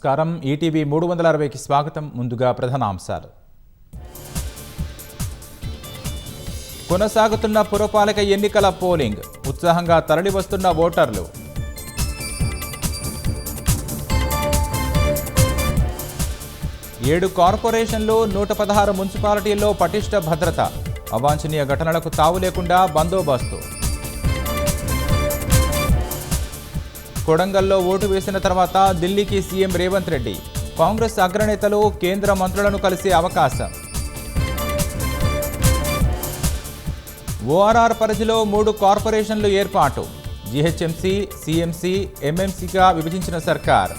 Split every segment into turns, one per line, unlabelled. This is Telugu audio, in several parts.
నమస్కారం. ఈటీవీ 360కి స్వాగతం. ముందుగా ప్రధానాంశాలు. కొనసాగుతున్న పురపాలక ఎన్నికల పోలింగ్, ఉత్సాహంగా తరలివస్తున్న ఓటర్లు. ఏడు కార్పొరేషన్లు, 116 మున్సిపాలిటీల్లో పటిష్ట భద్రత, అవాంఛనీయ ఘటనలకు తావు లేకుండా బందోబస్తు. కొడంగల్లో ఓటు వేసిన తర్వాత ఢిల్లీకి సీఎం రేవంత్ రెడ్డి, కాంగ్రెస్ అగ్రనేతలు, కేంద్ర మంత్రులను కలిసే అవకాశం. ఓఆర్ఆర్ పరిధిలో 3 కార్పొరేషన్లు ఏర్పాటు, జీహెచ్ఎంసీ, సీఎంసీ, ఎంఎంసీగా విభజించిన సర్కార్.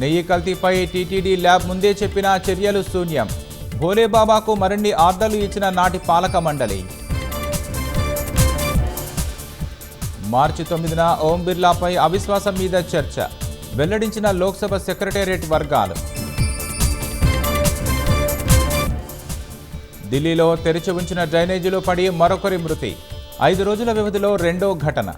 నెయ్యి కల్తీపై టీటీడీ ల్యాబ్ ముందే చెప్పిన చర్యలు శూన్యం, భోలేబాబాకు మరిన్ని ఆర్డర్లు ఇచ్చిన నాటి పాలక మండలి. మార్చి 9న ఓం బిర్లాపై అవిశ్వాసం మీద చర్చ, వెల్లడించిన లోక్సభ సెక్రటేరియట్ వర్గాలు. ఢిల్లీలో తెరిచి ఉంచిన డ్రైనేజీలో పడి మరొకరి మృతి, 5 రోజుల వ్యవధిలో రెండో ఘటన.